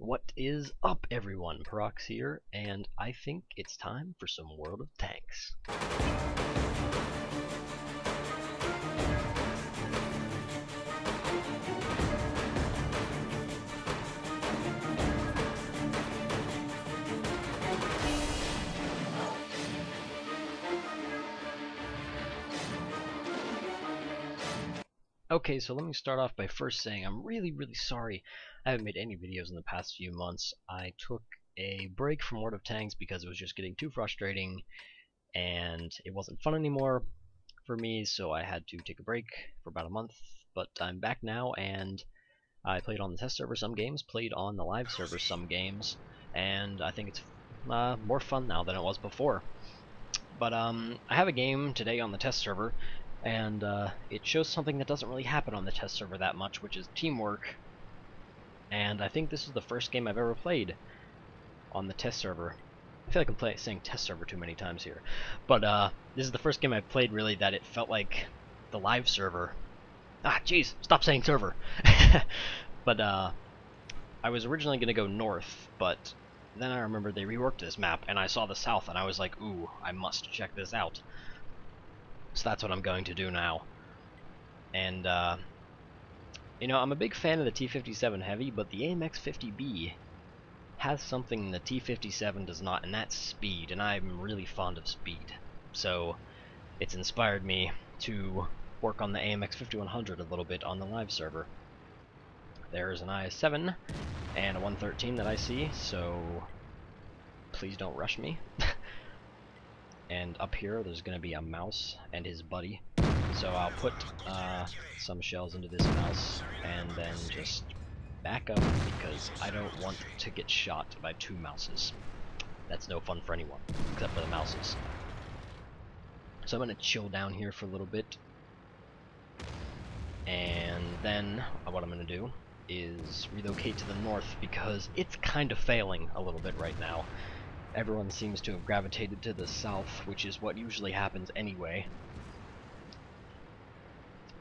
What is up, everyone? Parox here, and I think it's time for some World of Tanks. Okay, so let me start off by first saying I'm really sorry I haven't made any videos in the past few months. I took a break from World of Tanks because it was just getting too frustrating and it wasn't fun anymore for me, so I had to take a break for about a month. But I'm back now, and I played on the test server some games, played on the live server some games, and I think it's more fun now than it was before. But I have a game today on the test server, and it shows something that doesn't really happen on the test server that much, which is teamwork. And I think this is the first game I've ever played on the test server. I feel like I'm saying test server too many times here. But this is the first game I've played, really, that it felt like the live server. Ah, jeez, stop saying server. But I was originally going to go north, but then I remembered they reworked this map, and I saw the south, and I was like, ooh, I must check this out. So that's what I'm going to do now. And, you know, I'm a big fan of the T-57 Heavy, but the AMX 50B has something the T-57 does not, and that's speed, and I'm really fond of speed. So it's inspired me to work on the AMX 5100 a little bit on the live server. There's an IS-7 and a 113 that I see, so please don't rush me. And up here there's going to be a mouse and his buddy, so I'll put some shells into this mouse and then just back up because I don't want to get shot by two mouses. That's no fun for anyone, except for the mouses. So I'm going to chill down here for a little bit, and then what I'm going to do is relocate to the north because it's kind of failing a little bit right now. Everyone seems to have gravitated to the south, which is what usually happens anyway.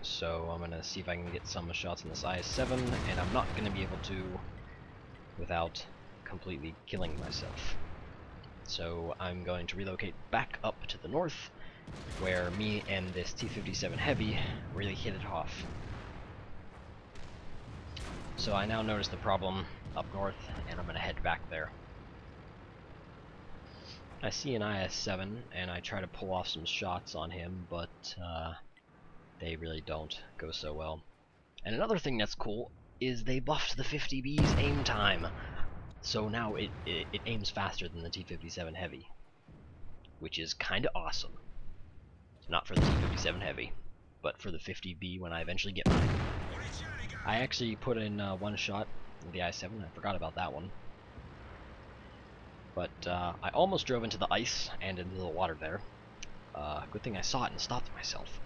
So I'm going to see if I can get some shots in this IS-7, and I'm not going to be able to without completely killing myself. So I'm going to relocate back up to the north, where me and this T-57 Heavy really hit it off. So I now notice the problem up north, and I'm going to head back there. I see an IS-7, and I try to pull off some shots on him, but they really don't go so well. And another thing that's cool is they buffed the 50B's aim time, so now it aims faster than the T-57 Heavy, which is kind of awesome. Not for the T-57 Heavy, but for the 50B when I eventually get mine. I actually put in one shot with the IS-7, I forgot about that one. But I almost drove into the ice and into the water there. Good thing I saw it and stopped myself.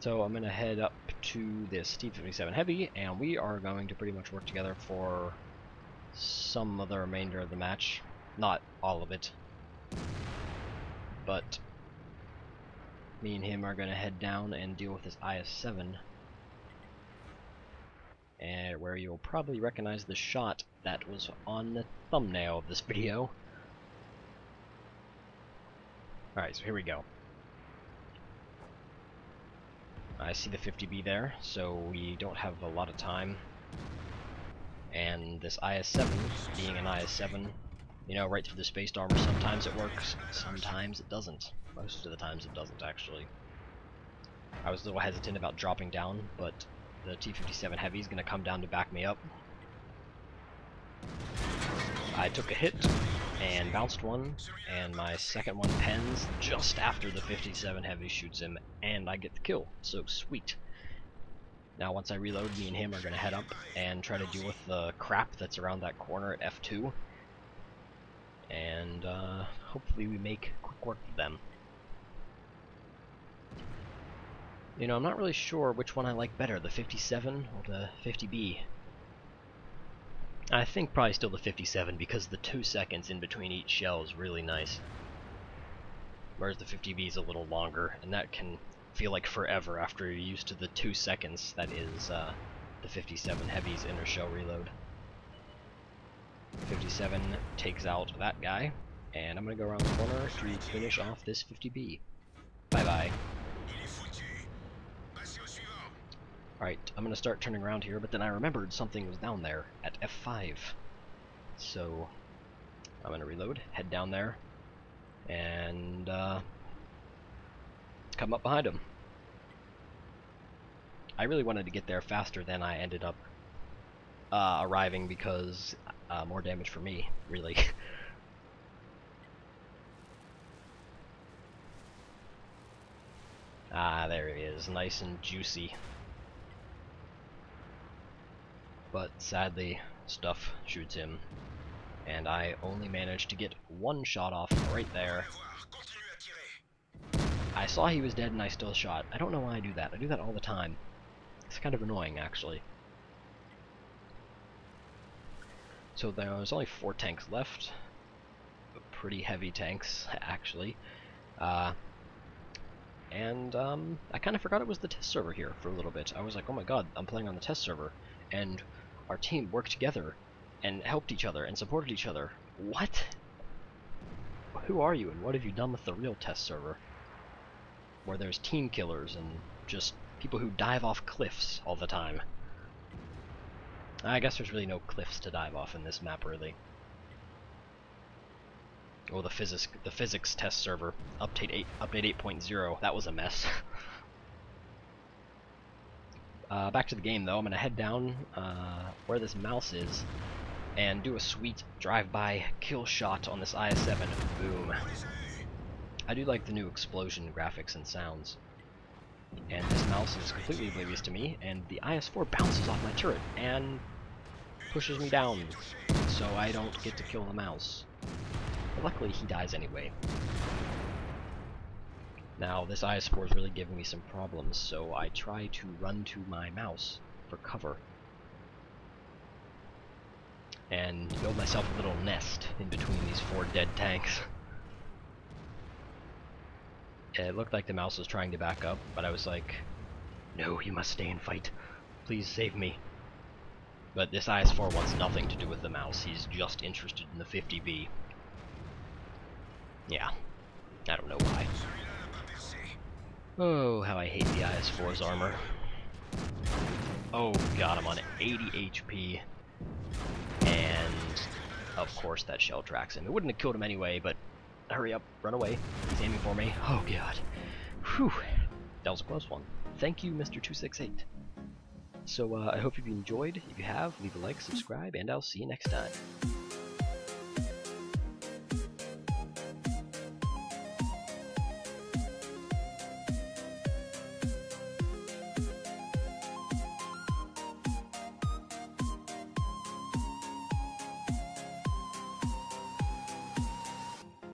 So I'm going to head up to this T-57 Heavy, and we are going to pretty much work together for some of the remainder of the match. Not all of it. But me and him are going to head down and deal with this IS-7. And where you'll probably recognize the shot that was on the thumbnail of this video. Alright, so here we go. I see the 50B there, so we don't have a lot of time. And this IS-7, being an IS-7, you know, right through the spaced armor, sometimes it works, sometimes it doesn't. Most of the times it doesn't, actually. I was a little hesitant about dropping down, but the T-57 Heavy is going to come down to back me up. I took a hit and bounced one, and my second one pens just after the 57 Heavy shoots him, and I get the kill. So sweet. Now once I reload, me and him are going to head up and try to deal with the crap that's around that corner at F2. And hopefully we make quick work of them. You know, I'm not really sure which one I like better, the 57 or the 50B. I think probably still the 57 because the 2 seconds in between each shell is really nice. Whereas the 50B is a little longer, and that can feel like forever after you're used to the 2 seconds that is the the 57 Heavy's inner shell reload. 57 takes out that guy, and I'm gonna go around the corner to finish off this 50B. Bye-bye. Alright, I'm gonna start turning around here, but then I remembered something was down there at F5. So, I'm gonna reload, head down there, and come up behind him. I really wanted to get there faster than I ended up arriving because more damage for me, really. Ah, there he is, nice and juicy. But sadly, stuff shoots him, and I only managed to get one shot off right there. I saw he was dead and I still shot. I don't know why I do that. I do that all the time. It's kind of annoying, actually. So there's only 4 tanks left. Pretty heavy tanks, actually. And I kind of forgot it was the test server here for a little bit. I was like, oh my god, I'm playing on the test server. And our team worked together and helped each other and supported each other. What? Who are you and what have you done with the real test server? Where there's team killers and just people who dive off cliffs all the time. I guess there's really no cliffs to dive off in this map, really. Oh, the physics test server. Update 8.0. That was a mess. Back to the game, though. I'm gonna head down where this mouse is and do a sweet drive-by kill shot on this IS-7. Boom. I do like the new explosion graphics and sounds. And this mouse is completely oblivious to me, and the IS-4 bounces off my turret and pushes me down, so I don't get to kill the mouse. But luckily, he dies anyway. Now, this IS-4 is really giving me some problems, so I try to run to my mouse for cover. And build myself a little nest in between these 4 dead tanks. It looked like the mouse was trying to back up, but I was like, no, you must stay and fight. Please save me. But this IS-4 wants nothing to do with the mouse. He's just interested in the 50B. Yeah, I don't know why. Oh, how I hate the IS-4's armor. Oh god, I'm on 80 HP. And, of course, that shell tracks him. It wouldn't have killed him anyway, but hurry up, run away. He's aiming for me. Oh god. Whew. That was a close one. Thank you, Mr. 268. So, I hope you've enjoyed. If you have, leave a like, subscribe, and I'll see you next time.